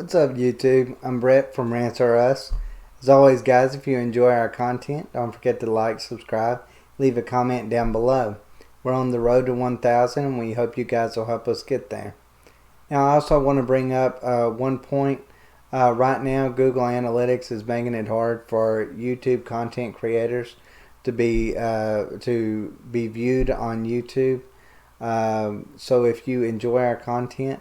What's up, YouTube? I'm Brett from Rants. As always, guys, if you enjoy our content, don't forget to like, subscribe, leave a comment down below. We're on the road to 1,000, and we hope you guys will help us get there. Now, I also want to bring up one point. Right now, Google Analytics is making it hard for YouTube content creators to be viewed on YouTube. So if you enjoy our content,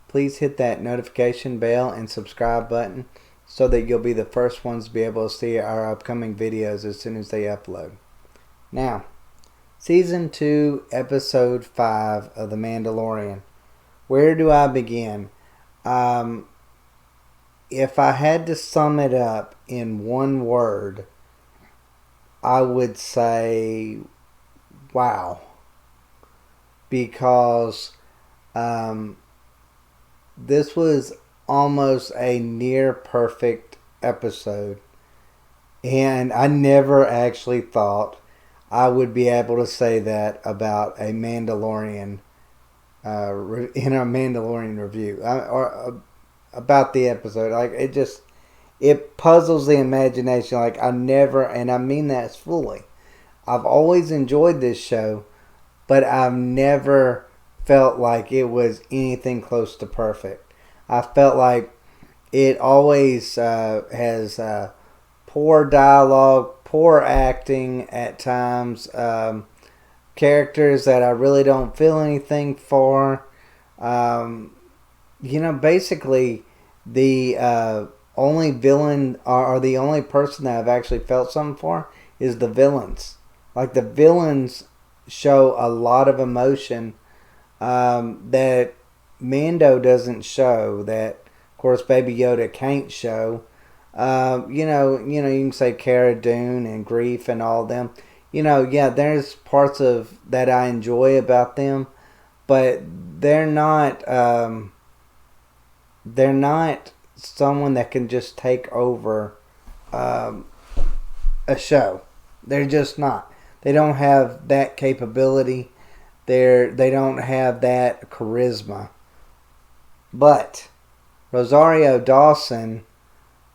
please hit that notification bell and subscribe button so that you'll be the first ones to be able to see our upcoming videos as soon as they upload. Now, Season 2, Episode 5 of The Mandalorian. Where do I begin? If I had to sum it up in one word, I would say wow. Because this was almost a near perfect episode, and I never actually thought I would be able to say that about a Mandalorian in a Mandalorian review or about the episode. Like, it puzzles the imagination. Like, I never, and I mean that fully, I've always enjoyed this show, but I've never felt like it was anything close to perfect. I felt like it always has poor dialogue, poor acting at times, characters that I really don't feel anything for. Basically, the only villain or the only person that I've actually felt something for is the villains. Like, the villains show a lot of emotion that Mando doesn't show, that of course Baby Yoda can't show. You can say Cara Dune and Grief and all of them. There's parts of that I enjoy about them, but they're not someone that can just take over a show. They're just not. They don't have that capability. They don't have that charisma. But Rosario Dawson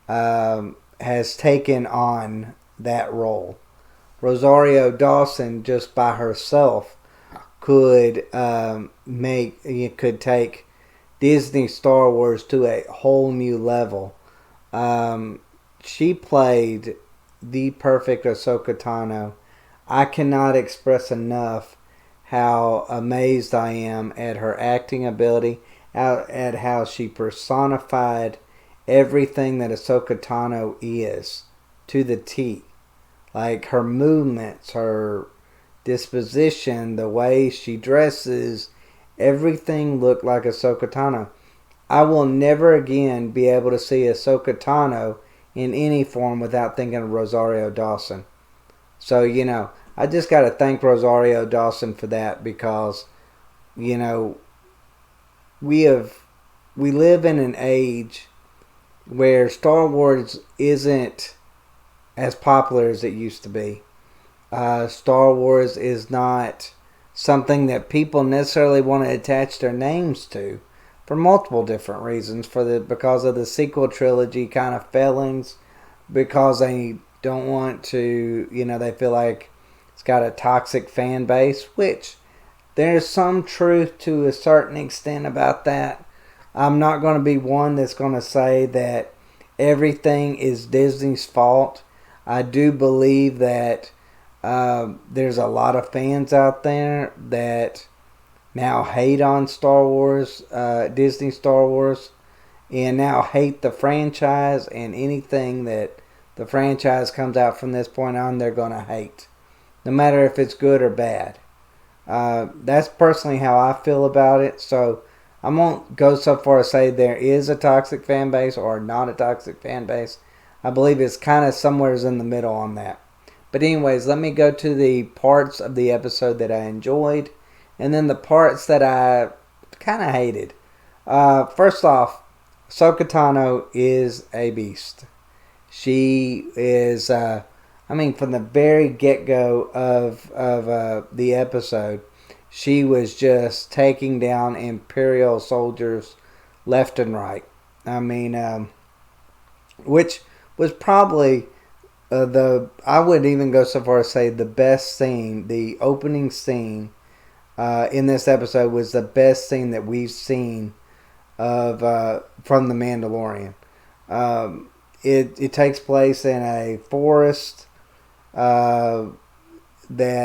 has taken on that role. Rosario Dawson, just by herself, could take Disney Star Wars to a whole new level. She played the perfect Ahsoka Tano. I cannot express enough how amazed I am at her acting ability, at how she personified everything that Ahsoka Tano is to the T. Like, her movements, her disposition, the way she dresses, everything looked like Ahsoka Tano. I will never again be able to see Ahsoka Tano in any form without thinking of Rosario Dawson. So, I just got to thank Rosario Dawson for that, because, we live in an age where Star Wars isn't as popular as it used to be. Star Wars is not something that people necessarily want to attach their names to, for multiple different reasons. Because of the sequel trilogy kind of failings, because they don't want to, they feel like it's got a toxic fan base, which there's some truth to a certain extent about that. I'm not going to be one that's going to say that everything is Disney's fault. I do believe that there's a lot of fans out there that now hate on Star Wars, Disney Star Wars, and now hate the franchise, and anything that the franchise comes out from this point on, they're going to hate, no matter if it's good or bad. That's personally how I feel about it. So I won't go so far as say there is a toxic fan base or not a toxic fan base. I believe it's kind of somewhere in the middle on that. But anyways, let me go to the parts of the episode that I enjoyed, and then the parts that I kind of hated. First off, Ahsoka Tano is a beast. She is, from the very get-go of the episode, she was just taking down Imperial soldiers left and right. I mean, which was probably I would even go so far as say the best scene, the opening scene in this episode was the best scene that we've seen of from the Mandalorian. It takes place in a forest that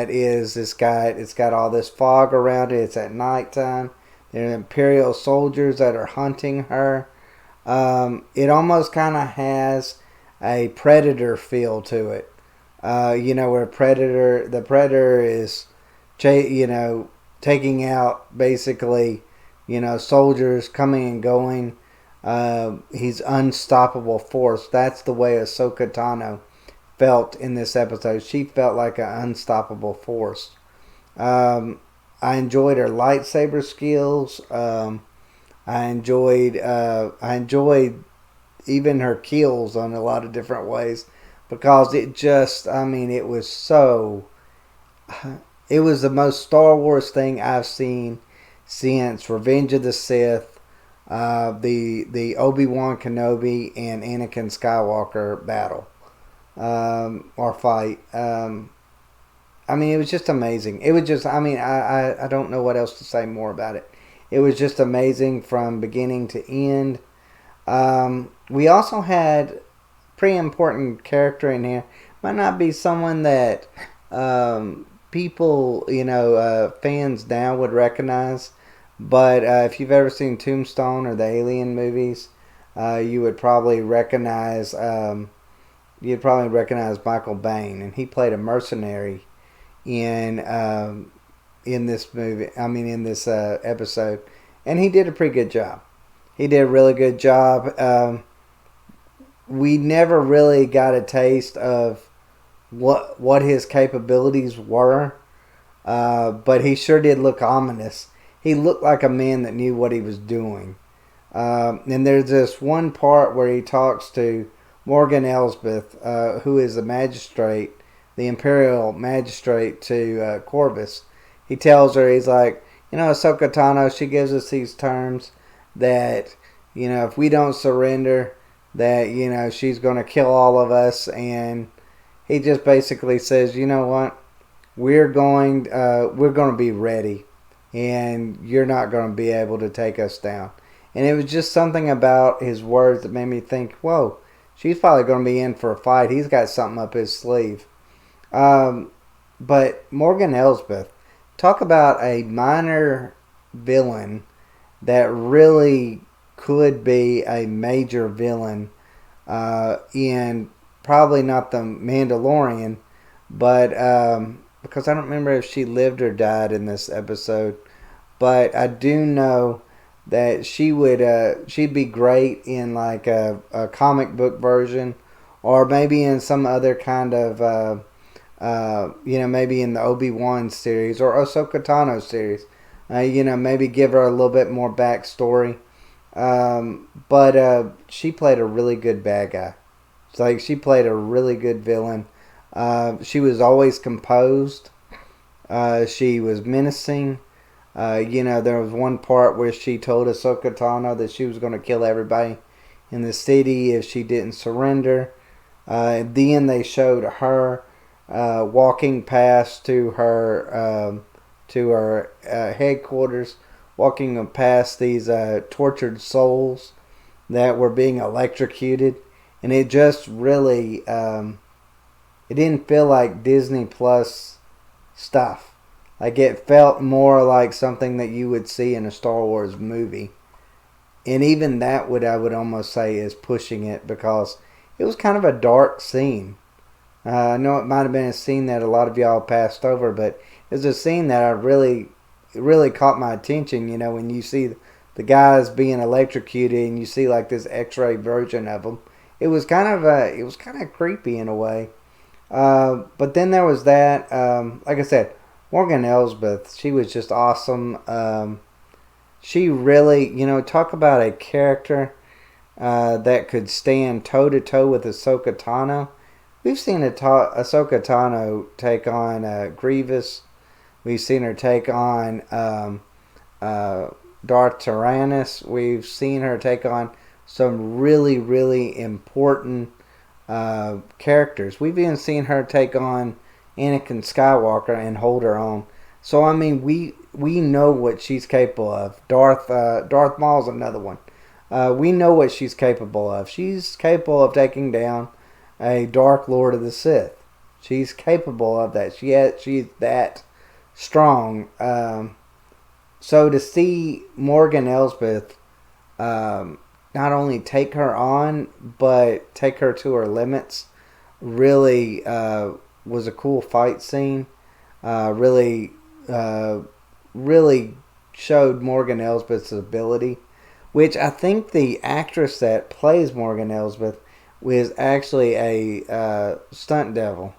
is it's got all this fog around it. It's at nighttime. There are Imperial soldiers that are hunting her. It almost kind of has a Predator feel to it. Where the Predator is, taking out basically, soldiers coming and going. He's unstoppable force. That's the way Ahsoka Tano felt in this episode. She felt like an unstoppable force. I enjoyed her lightsaber skills. I enjoyed even her kills on a lot of different ways because it was the most Star Wars thing I've seen since Revenge of the Sith, the Obi-Wan Kenobi and Anakin Skywalker battle or fight. It was just amazing. It was just, I don't know what else to say more about it. It was just amazing from beginning to end. We also had a pretty important character in here. Might not be someone that people, fans now would recognize. But if you've ever seen Tombstone or the Alien movies, you would probably recognize Michael Biehn, and he played a mercenary in this movie. In this episode, and he did a pretty good job. He did a really good job. We never really got a taste of what his capabilities were, but he sure did look ominous. He looked like a man that knew what he was doing. And there's this one part where he talks to Morgan Elsbeth, who is the magistrate, the Imperial magistrate to Corvus. He tells her, he's like, Ahsoka Tano, she gives us these terms that, if we don't surrender, that, she's going to kill all of us. And he just basically says, you know what, we're going to be ready, and you're not going to be able to take us down. And it was just something about his words that made me think, whoa, she's probably going to be in for a fight. He's got something up his sleeve. But Morgan Elsbeth, talk about a minor villain that really could be a major villain in probably not the Mandalorian, but because I don't remember if she lived or died in this episode, but I do know that she'd be great in like a comic book version, or maybe in some other kind of maybe in the Obi-Wan series or Ahsoka Tano series. Maybe give her a little bit more backstory. But she played a really good bad guy. It's like she played a really good villain. She was always composed. She was menacing. There was one part where she told Ahsoka Tano that she was going to kill everybody in the city if she didn't surrender. Then they showed her walking past to her headquarters, walking past these tortured souls that were being electrocuted, and it just really it didn't feel like Disney Plus stuff. Like, it felt more like something that you would see in a Star Wars movie. And even that I would almost say is pushing it, because it was kind of a dark scene. I know it might have been a scene that a lot of y'all passed over, but it was a scene that really caught my attention. When you see the guys being electrocuted and you see like this X-ray version of them, it was kind of creepy in a way. But then there was that, like I said, Morgan Elsbeth, she was just awesome. She really, talk about a character that could stand toe-to-toe with Ahsoka Tano. We've seen Ahsoka Tano take on Grievous. We've seen her take on Darth Tyrannus. We've seen her take on some really, really important characters. We've even seen her take on Anakin Skywalker and hold her own. So I mean, we know what she's capable of. Darth Maul's another one. We know what she's capable of. She's capable of taking down a Dark Lord of the Sith. She's capable of that. She's that strong. So to see Morgan Elsbeth not only take her on, but take her to her limits, really was a cool fight scene. Really showed Morgan Elsbeth's ability, which I think the actress that plays Morgan Elsbeth was actually a stunt devil.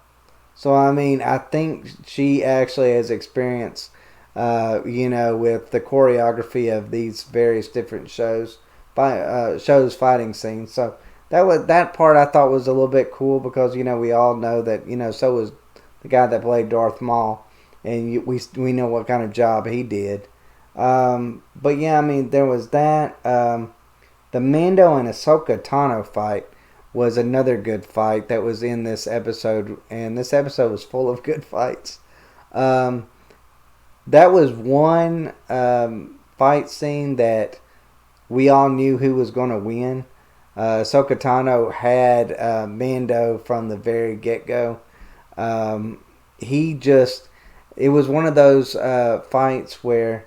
So I mean, I think she actually has experience, with the choreography of these various different shows, fighting scenes. So that part I thought was a little bit cool because we all know that so was the guy that played Darth Maul, and we know what kind of job he did. But yeah, I mean there was that. The Mando and Ahsoka Tano fight was another good fight that was in this episode, and this episode was full of good fights. That was one fight scene that we all knew who was going to win. Ahsoka Tano had Mando from the very get-go. It was one of those fights where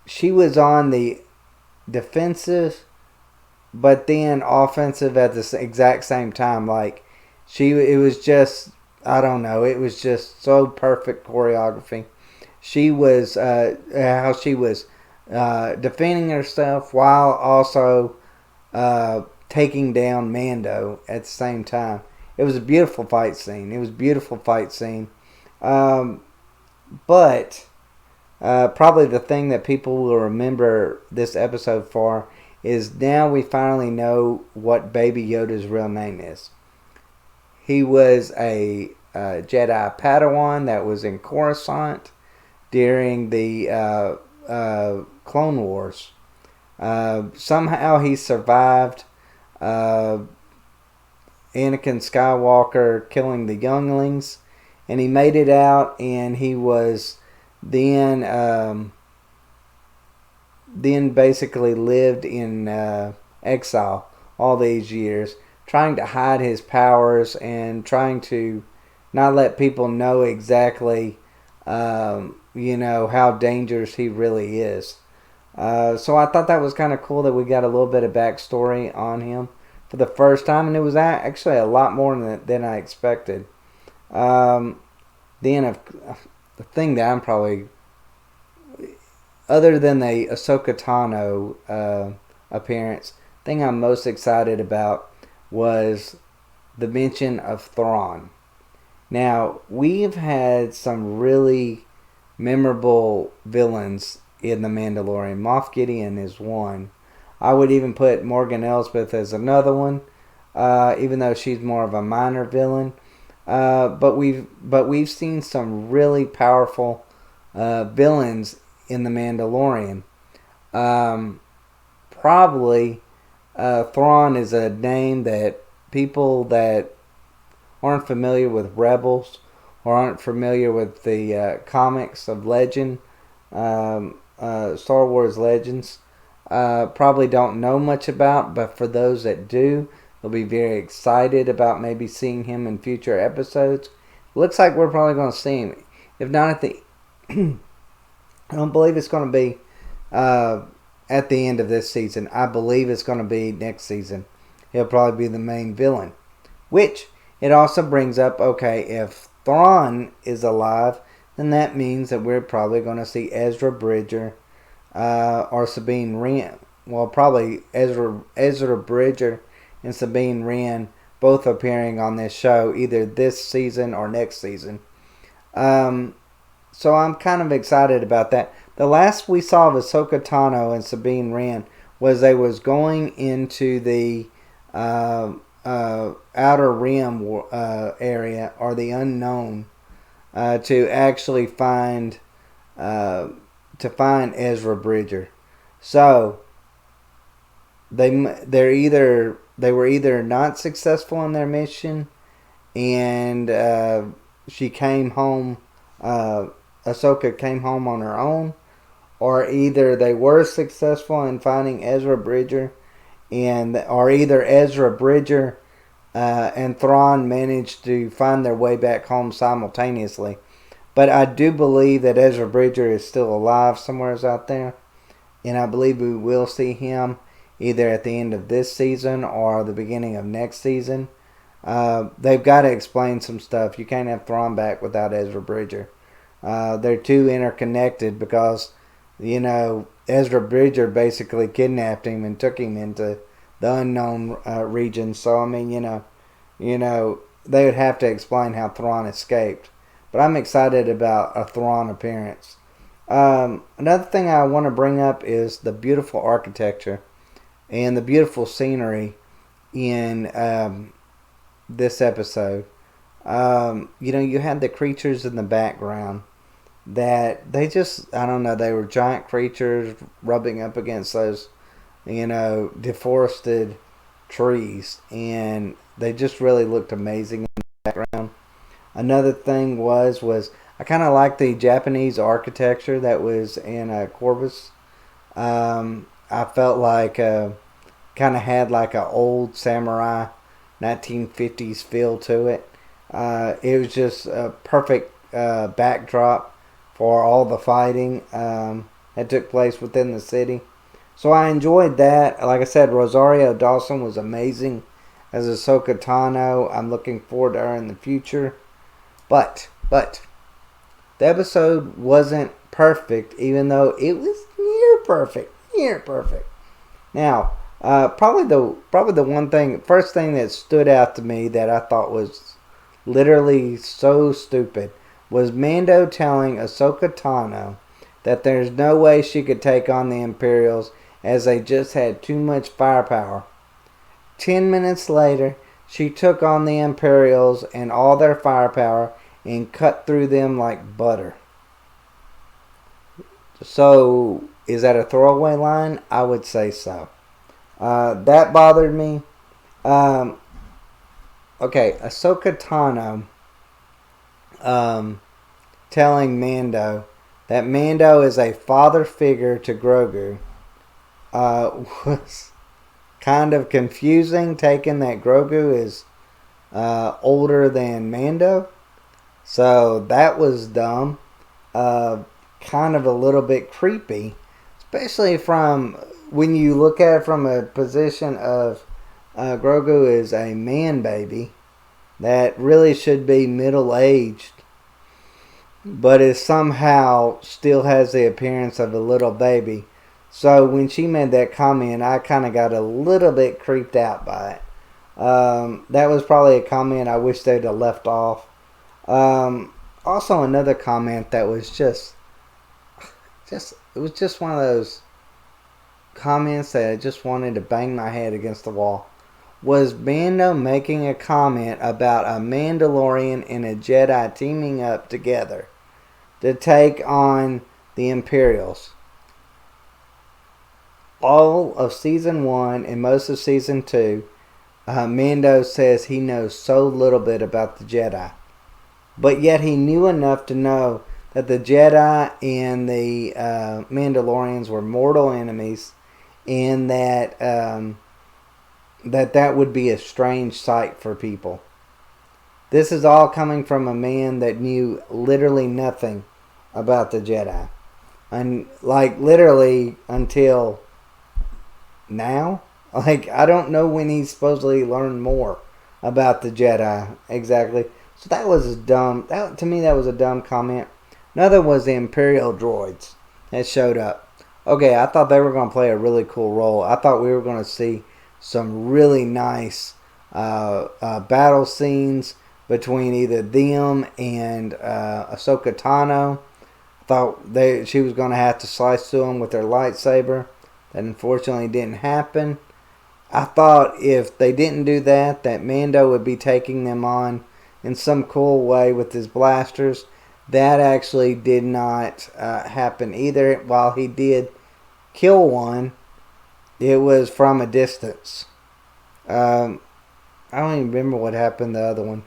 she was on the defensive but then offensive at the exact same time. Like it was just, I don't know, it was just so perfect choreography. She was how she was defending herself while also taking down Mando at the same time. It was a beautiful fight scene. But probably the thing that people will remember this episode for is now we finally know what Baby Yoda's real name is. He was a Jedi Padawan that was in Coruscant during the Clone Wars. Somehow he survived Anakin Skywalker killing the younglings, and he made it out, and he was then basically lived in exile all these years, trying to hide his powers and trying to not let people know exactly, how dangerous he really is. So I thought that was kind of cool that we got a little bit of backstory on him for the first time, and it was actually a lot more than I expected. The thing that I'm probably, other than the Ahsoka Tano appearance, the thing I'm most excited about was the mention of Thrawn. Now, we've had some really memorable villains in The Mandalorian. Moff Gideon is one. I would even put Morgan Elsbeth as another one, even though she's more of a minor villain. But we've seen some really powerful villains in The Mandalorian. Probably Thrawn is a name that people that aren't familiar with Rebels or aren't familiar with the comics of Legend, Star Wars Legends, probably don't know much about, but for those that do, they'll be very excited about maybe seeing him in future episodes. Looks like we're probably going to see him. If not at the... I don't believe it's going to be at the end of this season. I believe it's going to be next season. He'll probably be the main villain. Which, it also brings up, okay, if Thrawn is alive, then that means that we're probably going to see Ezra Bridger or Sabine Wren. Well, probably Ezra Bridger and Sabine Wren both appearing on this show either this season or next season. So I'm kind of excited about that. The last we saw of Ahsoka Tano and Sabine Wren was they was going into the Outer Rim area, or the unknown, to actually find Ezra Bridger. So they were either not successful in their mission, and she came home. Ahsoka came home on her own, or either they were successful in finding Ezra Bridger, or either Ezra Bridger and Thrawn managed to find their way back home simultaneously. But I do believe that Ezra Bridger is still alive somewhere out there, and I believe we will see him either at the end of this season or the beginning of next season. They've got to explain some stuff. You can't have Thrawn back without Ezra Bridger. They're too interconnected because, Ezra Bridger basically kidnapped him and took him into the unknown region. So, I mean, they would have to explain how Thrawn escaped. But I'm excited about a Thrawn appearance. Another thing I want to bring up is the beautiful architecture and the beautiful scenery in this episode. You had the creatures in the background that they just, I don't know, they were giant creatures rubbing up against those, deforested trees, and they just really looked amazing in the background. Another thing was I kind of like the Japanese architecture that was in Corvus. I felt like kind of had like an old samurai 1950s feel to it. It was just a perfect backdrop for all the fighting that took place within the city. So I enjoyed that. Like I said, Rosario Dawson was amazing as Ahsoka Tano. I'm looking forward to her in the future. But the episode wasn't perfect, even though it was near perfect. Now, probably the first thing that stood out to me that I thought was literally so stupid was Mando telling Ahsoka Tano that there's no way she could take on the Imperials as they just had too much firepower. 10 minutes later, she took on the Imperials and all their firepower and cut through them like butter. So, is that a throwaway line? I would say so. That bothered me. Okay, Ahsoka Tano telling Mando that Mando is a father figure to Grogu was kind of confusing, taking that Grogu is older than Mando. So that was dumb. Kind of a little bit creepy, especially from when you look at it from a position of Grogu is a man baby that really should be middle-aged, but is somehow still has the appearance of a little baby. So when she made that comment, I kind of got a little bit creeped out by it. That was probably a comment I wish they'd have left off. Also another comment that was just it was just one of those comments that I just wanted to bang my head against the wall. Was Mando making a comment about a Mandalorian and a Jedi teaming up together to take on the Imperials? All of Season 1 and most of Season 2, Mando says he knows so little bit about the Jedi. But yet he knew enough to know that the Jedi and the Mandalorians were mortal enemies, and that that would be a strange sight for people. This is all coming from a man that knew literally nothing about the Jedi. And literally until now. I don't know when he supposedly learned more about the Jedi exactly. So that was dumb. To me, that was a dumb comment. Another was the Imperial droids that showed up. Okay, I thought they were going to play a really cool role. I thought we were going to see some really nice battle scenes between either them and Ahsoka Tano. I thought she was going to have to slice through them with their lightsaber. That unfortunately didn't happen. I thought if they didn't do that, that Mando would be taking them on in some cool way with his blasters. That actually did not happen either. While he did kill one, it was from a distance. Um, I don't even remember what happened to the other one.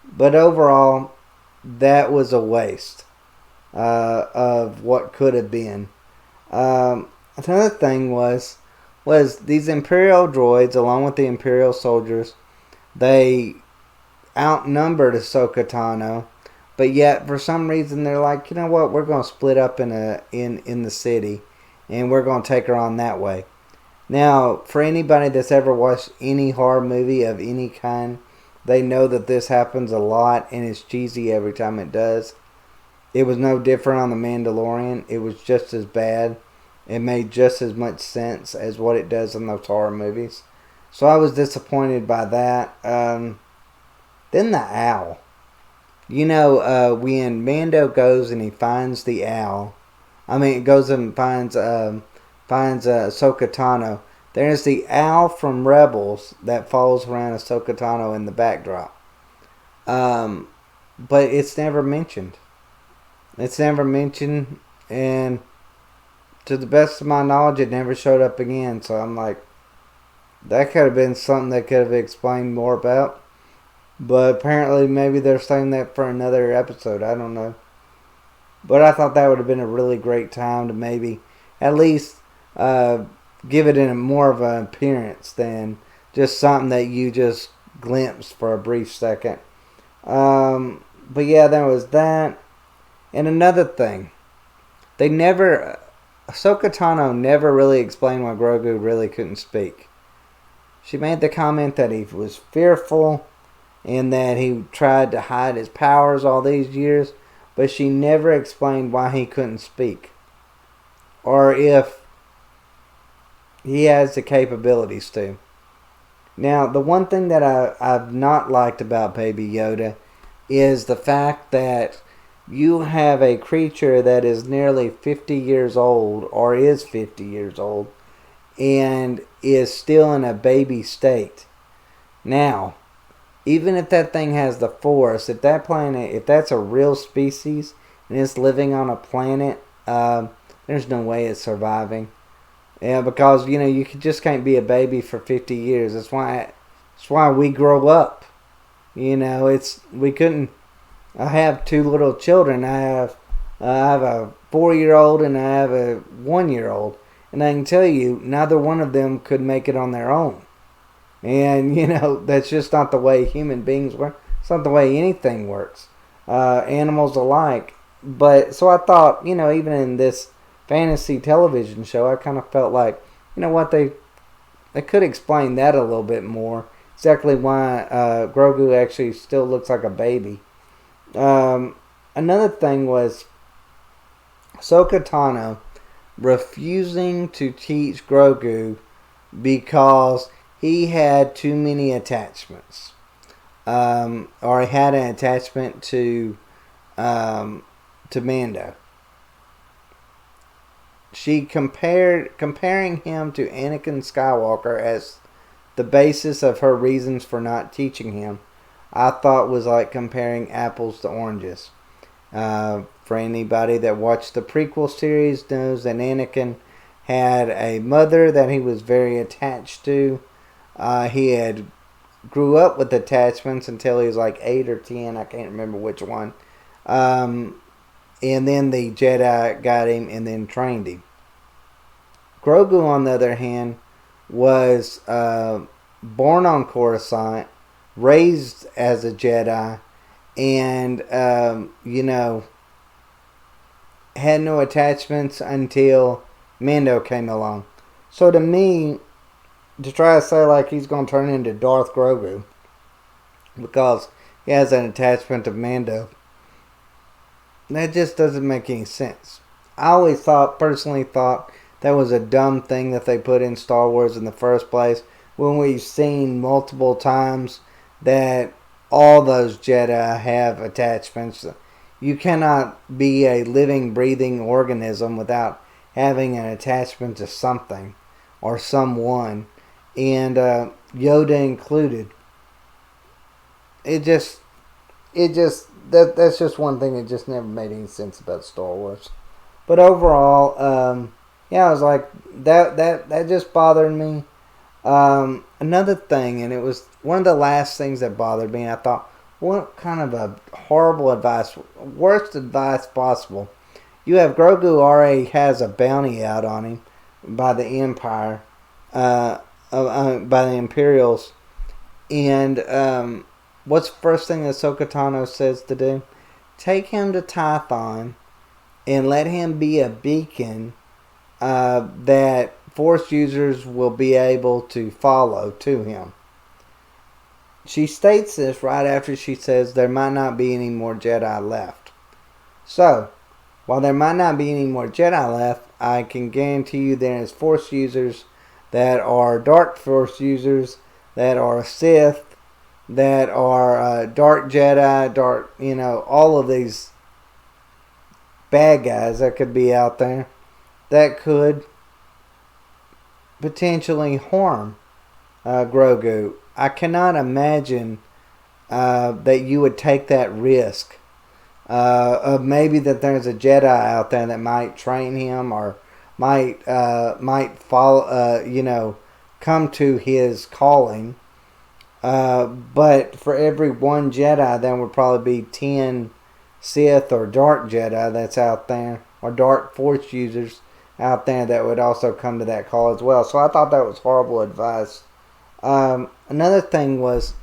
But overall, that was a waste of what could have been. Another thing was these Imperial droids, along with the Imperial soldiers, they outnumbered Ahsoka Tano, but yet for some reason they're like, you know what, we're going to split up in the city, and we're going to take her on that way. Now, for anybody that's ever watched any horror movie of any kind, they know that this happens a lot, and it's cheesy every time it does. It was no different on The Mandalorian. It was just as bad. It made just as much sense as what it does in those horror movies. So I was disappointed by that. Then the owl. You know, when Mando goes and he finds the owl, goes and finds Ahsoka Tano. There's the owl from Rebels that follows around Ahsoka Tano in the backdrop. But it's never mentioned. It's never mentioned, and to the best of my knowledge, it never showed up again. So I'm like, that could have been something they could have explained more about. But apparently, maybe they're saying that for another episode. I don't know. But I thought that would have been a really great time to maybe at least give it in more of an appearance than just something that you just glimpsed for a brief second. But yeah, there was that. And another thing, Ahsoka Tano never really explained why Grogu really couldn't speak. She made the comment that he was fearful and that he tried to hide his powers all these years, but she never explained why he couldn't speak, or if he has the capabilities to. Now, the one thing that I've not liked about Baby Yoda is the fact that you have a creature that is nearly 50 years old, or is 50 years old, and is still in a baby state. Now, even if that thing has the Force, if that's a real species and it's living on a planet, there's no way it's surviving. Yeah, because you just can't be a baby for 50 years. That's why we grow up. We couldn't. I have two little children. I have a 4-year-old and I have a 1-year-old, and I can tell you, neither one of them could make it on their own. And that's just not the way human beings work. It's not the way anything works. Animals alike. But so I thought, even in this fantasy television show, I kind of felt like, what, they could explain that a little bit more. Exactly why Grogu actually still looks like a baby. Another thing was Ahsoka Tano refusing to teach Grogu because he had too many attachments, or he had an attachment to Mando. She comparing him to Anakin Skywalker as the basis of her reasons for not teaching him, I thought was like comparing apples to oranges. For anybody that watched the prequel series knows that Anakin had a mother that he was very attached to. He had grew up with attachments until he was like 8 or 10. I can't remember which one. And then the Jedi got him and then trained him. Grogu, on the other hand, was born on Coruscant, raised as a Jedi, and had no attachments until Mando came along. So to me, to try to say like he's going to turn into Darth Grogu because he has an attachment to Mando, that just doesn't make any sense. I always personally thought that was a dumb thing that they put in Star Wars in the first place, when we've seen multiple times that all those Jedi have attachments. You cannot be a living, breathing organism without having an attachment to something or someone, and Yoda included. That's just one thing that just never made any sense about Star Wars. But overall, yeah, I was like, that just bothered me. Another thing, and it was one of the last things that bothered me, and I thought, what kind of a horrible advice, worst advice possible. You have Grogu already has a bounty out on him by the Empire, by the Imperials, and what's the first thing Ahsoka Tano says to do? Take him to Tython and let him be a beacon that Force users will be able to follow to him. She states this right after she says there might not be any more Jedi left. So, while there might not be any more Jedi left, I can guarantee you there is Force users that are Dark Force users, that are Sith, that are Dark Jedi, all of these bad guys that could be out there that could potentially harm Grogu. I cannot imagine that you would take that risk of maybe that there's a Jedi out there that might train him or might follow, come to his calling. But for every one Jedi, there would probably be 10 Sith or Dark Jedi that's out there, or Dark Force users out there that would also come to that call as well. So I thought that was horrible advice. Another thing was,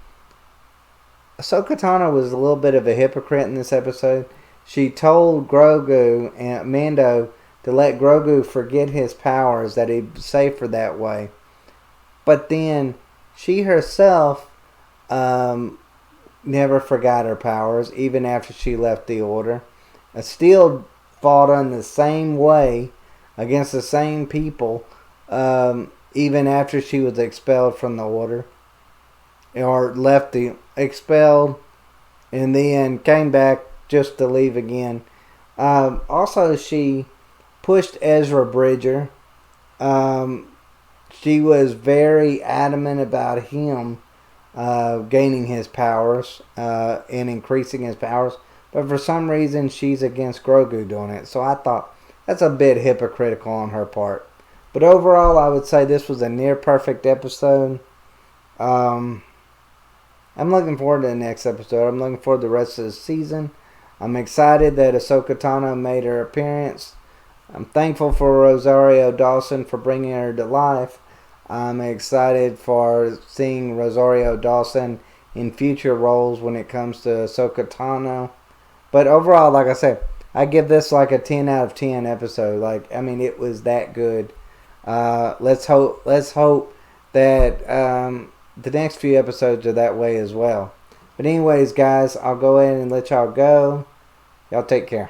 Ahsoka Tano was a little bit of a hypocrite in this episode. She told Grogu and Mando to let Grogu forget his powers, that he'd be safer that way. But then she herself never forgot her powers, even after she left the Order. Still fought in the same way against the same people, even after she was expelled from the Order, or expelled, and then came back just to leave again. Also, she pushed Ezra Bridger. She was very adamant about him gaining his powers and increasing his powers, but for some reason she's against Grogu doing it. So I thought that's a bit hypocritical on her part. But overall, I would say this was a near perfect episode. I'm looking forward to the next episode. I'm looking forward to the rest of the season. I'm excited that Ahsoka Tano made her appearance. I'm thankful for Rosario Dawson for bringing her to life. I'm excited for seeing Rosario Dawson in future roles when it comes to Ahsoka Tano. But overall, like I said, I give this like a 10 out of 10 episode. It was that good. Let's hope that the next few episodes are that way as well. But anyways, guys, I'll go ahead and let y'all go. Y'all take care.